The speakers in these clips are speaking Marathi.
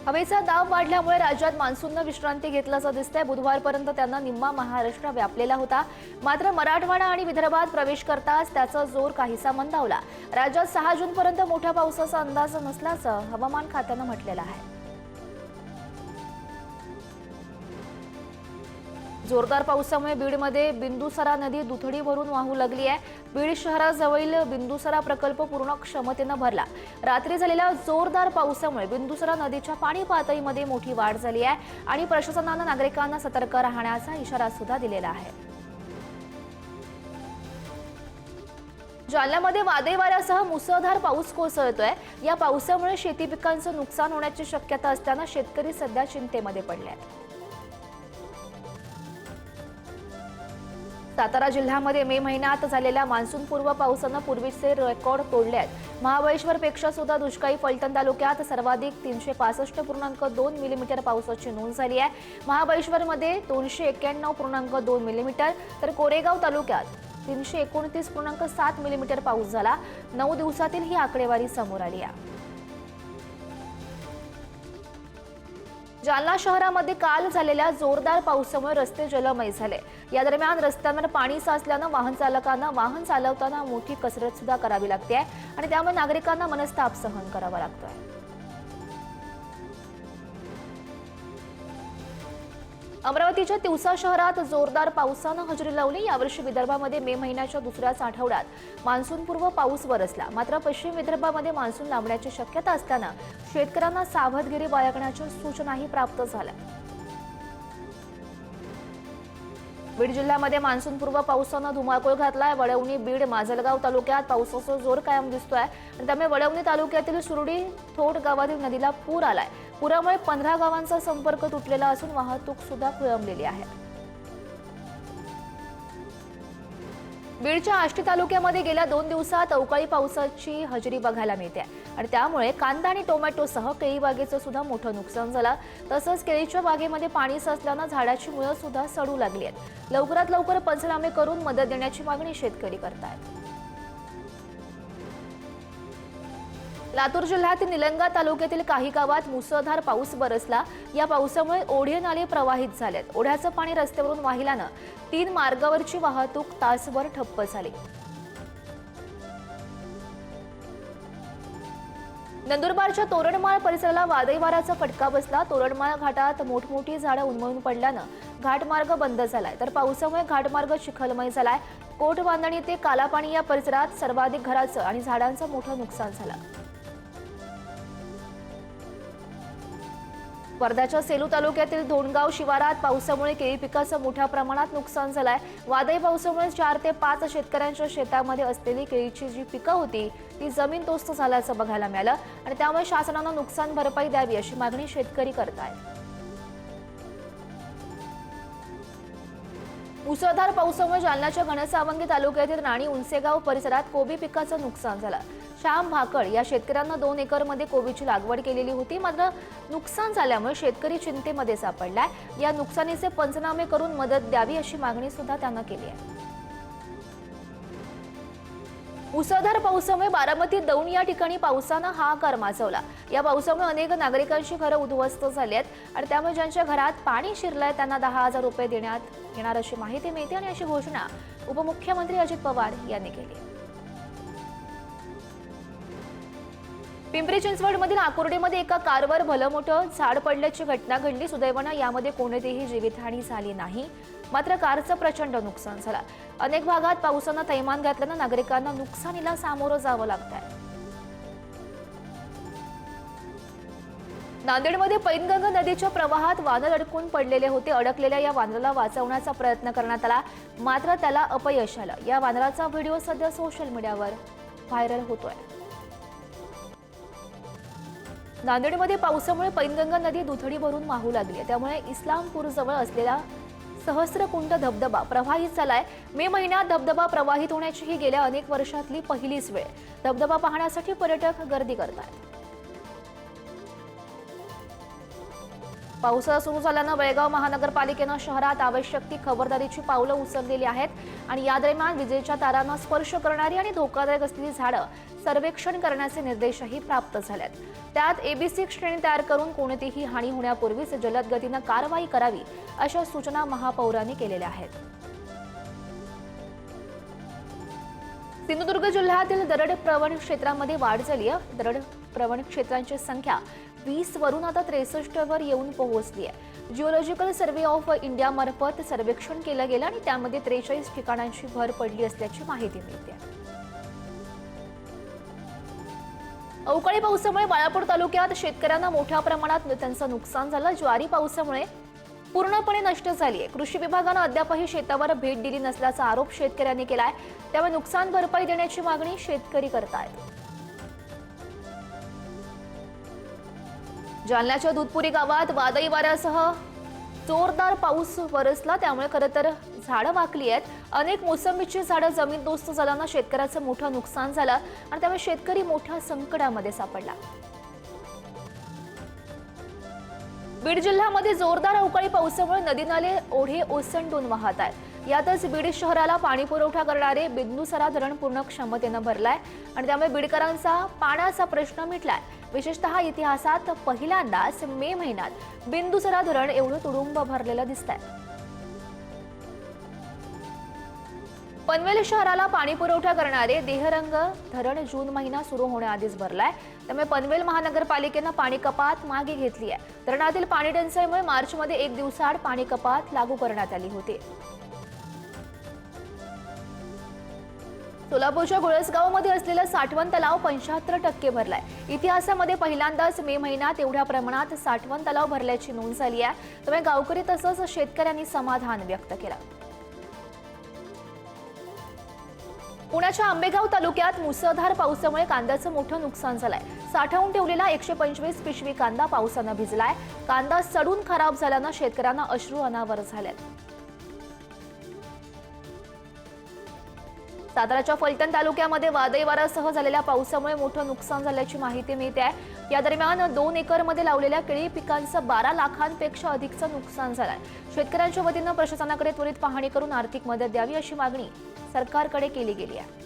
हवेचा दाब वाढल्यामुळे राज्यात मान्सूननं विश्रांती घेतल्याचं दिसतंय। बुधवारपर्यंत त्यांना निम्मा महाराष्ट्र व्यापलेला होता, मात्र मराठवाडा आणि विदर्भात प्रवेश करताच त्याचा जोर काहीसा मंदावला। राज्यात 6 जूनपर्यंत मोठ्या पावसाचा अंदाज नसल्याचं हवामान खात्यानं म्हटलेलं आहे। जोरदार पावसामुळे बीडमध्ये बिंदुसरा नदी दुथडी भरून वाहू लागली आहे। बीड शहराजवळील बिंदुसरा प्रकल्प पूर्ण क्षमतेनं भरला। रात्री झालेल्या जोरदार पावसामुळे बिंदुसरा नदीच्या पाणी पातळीमध्ये मोठी वाढ झाली आहे आणि प्रशासनानं नागरिकांना सतर्क राहण्याचा इशारा सुद्धा दिलेला आहे। जालन्यामध्ये वादळी वाऱ्यासह मुसळधार पाऊस कोसळतोय। या पावसामुळे शेती पिकांचं नुकसान होण्याची शक्यता असताना शेतकरी सध्या चिंतेमध्ये पडले आहेत। सातारा जिल्ह्यामध्ये मे महिन्यात झालेल्या मान्सूनपूर्व पावसानं पूर्वीचे रेकॉर्ड तोडले आहेत। महाबळेश्वरपेक्षा सुद्धा दुष्काळी फलटण तालुक्यात सर्वाधिक 365.2 मिलीमीटर पावसाची नोंद झाली आहे। महाबळेश्वरमध्ये 291.2 मिलीमीटर तर कोरेगाव तालुक्यात 329.7 मिलीमीटर पाऊस झाला। 9 दिवसातील ही आकडेवारी समोर आली आहे। जालना शहरामध्ये काल झालेल्या जोरदार पावसामुळे रस्ते जलमय झाले। या दरम्यान रस्त्यांवर पाणी साचल्यानं वाहन चालकांना वाहन चालवताना मोठी कसरत सुद्धा करावी लागते आणि त्यामुळे नागरिकांना मनस्ताप सहन करावा लागतोय। अमरावतीच्या तिवसा शहरात जोरदार पावसानं हजेरी लावली। यावर्षी विदर्भामध्ये मे महिन्याच्या दुसऱ्याच आठवड्यात मान्सूनपूर्व पाऊस बरसला, मात्र पश्चिम विदर्भामध्ये मान्सून लांबण्याची शक्यता असताना शेतकऱ्यांना सावधगिरी बाळगण्याच्या सूचनाही प्राप्त झाल्या। बीड जिल्ह्यामध्ये मान्सूनपूर्व पावसानं धुमाकूळ घातलाय। वडवणी, बीड, माजलगाव तालुक्यात पावसाचा जोर कायम दिसतोय आणि त्यामुळे वडवणी तालुक्यातील सुरडी थोड गावातील नदीला पूर आलाय। पुरामुळे 15 गावांचा संपर्क तुटलेला असून वाहतूक सुद्धा खोळंबलेली आहे। बीडच्या आष्टी तालुक्यामध्ये गेल्या 2 दिवसात अवकाळी पावसाची हजेरी बघायला मिळते आणि त्यामुळे कांदा आणि टोमॅटोसह केळी बागेचं सुद्धा मोठं नुकसान झालं। तसंच केळीच्या बागेमध्ये पाणी साचल्यानं झाडाची मुळं सुद्धा सडू लागली आहेत। लवकरात लवकर पंचनामे करून मदत देण्याची मागणी शेतकरी करतायत। लातूर जिल्ह्यातील निलंगा तालुक्यातील काही गावात मुसळधार पाऊस बरसला। या पावसामुळे ओढे नाले प्रवाहित झालेत। ओढ्याचं पाणी रस्त्यावरून वाहिल्यानं 3 मार्गावरची वाहतूक तासभर ठप्प झाली। नंदुरबारच्या तोरणमाळ परिसराला वादळी वाऱ्याचा फटका बसला। तोरणमाळ घाटात मोठमोठी झाडं उन्मळून पडल्यानं घाटमार्ग बंद झालाय, तर पावसामुळे घाटमार्ग चिखलमय झालाय। कोट बांधणी ते कालापाणी या परिसरात सर्वाधिक घरांचं आणि झाडांचं मोठं नुकसान झालं। वर्ध्याच्या सेलू तालुक्यातील धोंडगाव शिवारात पावसामुळे केळी पिकाचं मोठ्या प्रमाणात नुकसान झालंय। वादळी पावसामुळे 4 ते 5 शेतकऱ्यांच्या शेतामध्ये असलेली केळीची जी पिकं होती ती जमीनदोस्त झाल्याचं बघायला मिळालं आणि त्यामुळे शासनानं नुकसान भरपाई द्यावी अशी मागणी शेतकरी करतायत। मुसळधार पावसामुळे जालन्याच्या घनसावंगी तालुक्यातील राणी उंचेगाव परिसरात कोबी पिकाचं नुकसान झालं। श्याम भाकड या शेतकऱ्यांना 2 एकरमध्ये कोबीची लागवड केलेली होती, मात्र नुकसान झाल्यामुळे शेतकरी चिंतेमध्ये सापडलाय। या नुकसानीचे पंचनामे करून मदत द्यावी अशी मागणी सुद्धा त्यांना केली आहे। मुसळधार पावसामुळे बारामती दौंड या ठिकाणी पावसानं हाहाकार माजवला। या पावसामुळे अनेक नागरिकांची घरं उद्ध्वस्त झाली आहेत आणि त्यामुळे ज्यांच्या घरात पाणी शिरलंय त्यांना 10,000 रुपये देण्यात येणार अशी माहिती मिळते आणि अशी घोषणा उपमुख्यमंत्री अजित पवार यांनी केली। पिंपरी चिंचवडमधील आकुर्डीमध्ये एका कारवर भलं मोठं झाड पडल्याची घटना घडली। सुदैवानं यामध्ये कोणतीही जीवितहानी झाली नाही, मात्र कारचं प्रचंड नुकसान झालं। अनेक भागात पावसानं थैमान घातल्यानं नागरिकांना नुकसानीला सामोरं जावं लागतंय। नांदेडमध्ये पैनगंगा नदीच्या प्रवाहात वानर अडकून पडलेले होते। अडकलेल्या या वानराला वाचवण्याचा प्रयत्न करण्यात आला, मात्र त्याला अपयश आलं। या वानराचा व्हिडिओ सध्या सोशल मीडियावर व्हायरल होतोय। नांदेडमध्ये पावसामुळे पैनगंगा नदी दुथडी भरून वाहू लागली, त्यामुळे इस्लामपूर जवळ असलेला सहस्रकुंड धबधबा प्रवाहित झालाय। मे महिन्यात धबधबा प्रवाहित होण्याची ही गेल्या अनेक वर्षातली पहिलीच वेळ। धबधबा पाहण्यासाठी पर्यटक गर्दी करतात। पावसाळा सुरू झाल्यानं बेळगाव महानगरपालिकेनं शहरात आवश्यक ती खबरदारीची पावलं उचललेली आहेत आणि या दरम्यान विजेच्या तारांना स्पर्श करणारी आणि धोकादायक असलेली झाडं सर्वेक्षण करण्याचे निर्देशही प्राप्त झालेत. त्यात ABC श्रेणी तयार करून कोणतीही हानी होण्यापूर्वीच जलद गतीने कारवाई करावी अशा सूचना महापौरांनी केलेल्या आहेत. सिंधुदुर्ग जिल्ह्यातील दरड प्रवण क्षेत्रामध्ये वाढ झाली आहे. दरड प्रवण क्षेत्रांची संख्या 20 वरून आता 63 वर येऊन पोहोचली आहे. जिओलॉजिकल सर्व्हे ऑफ इंडिया मार्फत सर्वेक्षण केलं गेलं आणि त्यामध्ये 43 ठिकाणांची भर पडली असल्याची माहिती मिळते. अवकाळी पावसामुळे बाळापूर तालुक्यात शेतकऱ्यांना मोठ्या प्रमाणात त्यांचं नुकसान झालं. ज्वारी पावसामुळे पूर्णपणे नष्ट झाली आहे. कृषी विभागानं अद्यापही शेतावर भेट दिली नसल्याचा आरोप शेतकऱ्यांनी केलाय. त्यामुळे नुकसान भरपाई देण्याची मागणी शेतकरी करतायत. जालन्याच्या दूधपुरी गावात वादळी वाऱ्यासह जोरदार पाऊस बरसला. त्यामुळे खरं तर झाडं वाकली आहेत. अनेक मोसंबीची झाडं जमीनदोस्त झाल्यानं शेतकऱ्याचं मोठं नुकसान झालं आणि त्यामुळे शेतकरी मोठ्या संकटामध्ये सापडला. बीड जिल्ह्यामध्ये जोरदार अवकाळी पावसामुळे नदी नाले ओढे ओसंडून वाहत आहेत. यातच बीड शहराला पाणी पुरवठा करणारे बिंदुसरा धरण पूर्ण क्षमतेनं भरलाय आणि त्यामुळे बीडकरांचा पाण्याचा प्रश्न मिटलाय. विशेषतः इतिहासात पहिल्यांदाच मे महिन्यात बिंदुसरा धरण एवढं तुडुंब भरलेलं दिसतंय. पनवेल शहराला पाणी पुरवठा करणारे देहरंग धरण जून महिना सुरू होण्याआधीच भरलाय. त्यामुळे पनवेल महानगरपालिकेनं पाणी कपात मागे घेतली आहे. धरणातील पाणी टंचाईमुळे मार्चमध्ये 1 दिवसाआड पाणी कपात लागू करण्यात आली होती. सोलापूरच्या गुळसगावमध्ये असलेला साठवण तलाव 75% भरलाय. इतिहासामध्ये पहिल्यांदाच मे महिन्यात एवढ्या प्रमाणात साठवण तलाव भरल्याची नोंद झाली आहे. त्यामुळे गावकरी तसंच शेतकऱ्यांनी समाधान व्यक्त केलं. पुण्याच्या आंबेगाव तालुक्यात मुसळधार पावसामुळे कांद्याचं मोठं नुकसान झालंय. साठवून ठेवलेला 125 पिशवी कांदा पावसानं भिजलाय. कांदा सडून खराब झाल्यानं शेतकऱ्यांना अश्रू अनावर झालेत. साताराच्या फलटण तालुक्यामध्ये वादळी वाऱ्यासह झालेल्या पावसामुळे मोठं नुकसान झाल्याची माहिती मिळते आहे. या दरम्यान 2 एकरमध्ये लावलेल्या केळी पिकांचं 12 लाखांपेक्षा अधिकचं नुकसान झालंय. शेतकऱ्यांच्या वतीनं प्रशासनाकडे त्वरित पाहणी करून आर्थिक मदत द्यावी अशी मागणी सरकारकडे केली गेली आहे.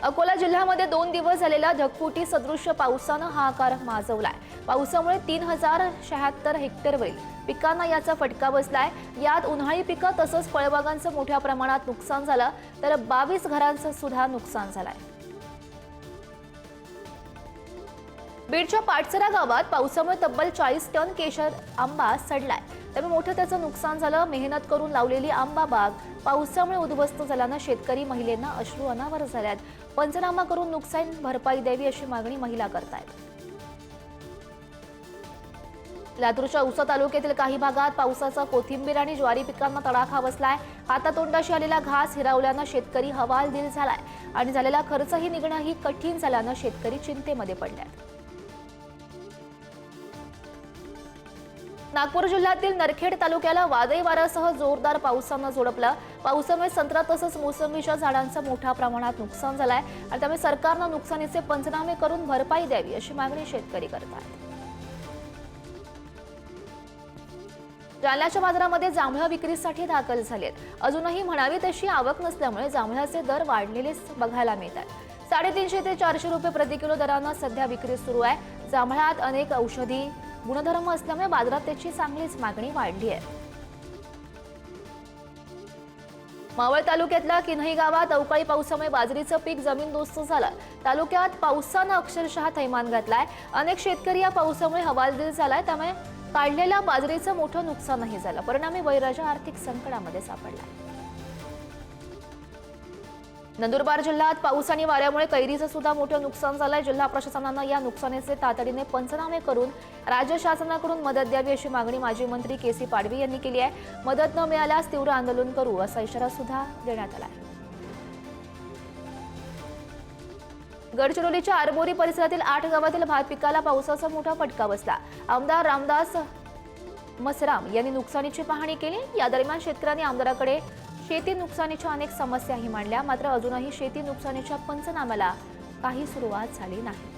अकोला जिल्ह्यामध्ये 2 दिवस झालेल्या ढगफुटी सदृश्य पावसानं हाहाकार माजवलाय. पावसामुळे 3076 हेक्टरवरील पिकांना याचा फटका बसलाय. यात उन्हाळी पिकं तसंच फळबागांचं मोठ्या प्रमाणात नुकसान झालं तर 22 घरांचं सुद्धा नुकसान झालंय. बीडच्या पाटसरा गावात पावसामुळे तब्बल 40 टन केशर आंबा सडलाय. त्यामुळे मोठं त्याचं नुकसान झालं. मेहनत करून लावलेली आंबा बाग पावसामुळे उद्ध्वस्त झाल्यानं शेतकरी महिलांना अश्रू अनावर झाल्यात. पंचनामा करून नुकसान भरपाई द्यावी अशी मागणी महिला करतायत. लातूरच्या औसा तालुक्यातील काही भागात पावसाचा कोथिंबीर आणि ज्वारी पिकांना तडाखा बसलाय. हातातोंडाशी आलेला घास हिरावल्यानं शेतकरी हवालदिल झालाय आणि झालेला खर्चही निघणंही कठीण झाल्यानं शेतकरी चिंतेमध्ये पडल्यात. नागपूर जिल्ह्यातील नरखेड तालुक्याला वादळी वाऱ्यासह जोरदार पावसानं झोडपलं. पावसामुळे संत्रा तसंच मोसंबीच्या झाडांचं मोठ्या प्रमाणात नुकसान झालंय आणि त्यामुळे सरकारनं नुकसानीचे पंचनामे करून भरपाई द्यावी अशी मागणी शेतकरी करतात. जालन्याच्या बाजारामध्ये जांभळं विक्रीसाठी दाखल झालेत. अजूनही म्हणावी तशी आवक नसल्यामुळे जांभळाचे दर वाढलेलेच बघायला मिळतात. 350 ते 400 रुपये प्रति किलो दरानं सध्या विक्री सुरू आहे. जांभळात अनेक औषधी गुणधर्म असल्यामुळे बाजारात त्याची चांगलीच मागणी वाढली आहे. मावळ तालुक्यातल्या किन्हई गावात अवकाळी पावसामुळे बाजरीचं पीक जमीनदोस्त झालं. तालुक्यात पावसानं अक्षरशः थैमान घातलाय. अनेक शेतकरी या पावसामुळे हवालदिल झालाय. त्यामुळे काढलेल्या बाजरीचं मोठं नुकसानही झालं. परिणामी बळीराजा आर्थिक संकटामध्ये सापडला. नंदुरबार जिल्ह्यात पाऊस आणि वाऱ्यामुळे कैरीचं सुद्धा मोठं नुकसान झालंय. जिल्हा प्रशासनानं या नुकसानीचे तातडीने पंचनामे करून राज्य शासनाकडून मदत द्यावी अशी मागणी माजी मंत्री KC पाडवी यांनी केली आहे. मदत न मिळाल्यास तीव्र आंदोलन करू असा इशारा सुद्धा देण्यात आला आहे. गडचिरोलीच्या आरमोरी परिसरातील 8 गावातील भात पिकाला पावसाचा मोठा फटका बसला. आमदार रामदास मसराम यांनी नुकसानीची पाहणी केली. या दरम्यान शेतकऱ्यांनी आमदाराकडे शेती नुकसानीच्या अनेक समस्याही मांडल्या. मात्र अजूनही शेती नुकसानीच्या पंचनाम्याला काही सुरुवात झाली नाही.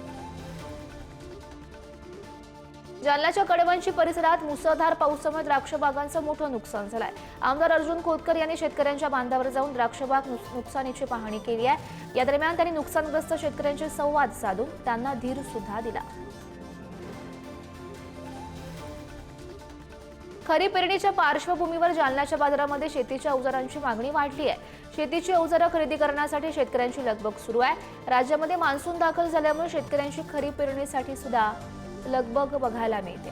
जालन्याच्या कडवंची परिसरात मुसळधार पावसामुळे द्राक्ष बागांचं मोठं नुकसान झालंय। आमदार अर्जुन खोतकर यांनी शेतकऱ्यांच्या बांधावर जाऊन द्राक्ष बाग नुकसानीची पाहणी केली आहे। या दरम्यान त्यांनी नुकसानग्रस्त शेतकऱ्यांशी संवाद साधून त्यांना धीर सुद्धा दिला। खरीप पेरणीच्या पार्श्वभूमीवर जालन्याच्या बाजारामध्ये शेतीच्या अवजारांची मागणी वाढली आहे। शेतीची अवजारं खरेदी करण्यासाठी शेतकऱ्यांची लगबग सुरू आहे। राज्यामध्ये मान्सून दाखल झाल्यामुळे शेतकऱ्यांची खरीप पेरणीसाठी सुद्धा लगबग बघायला मिळते।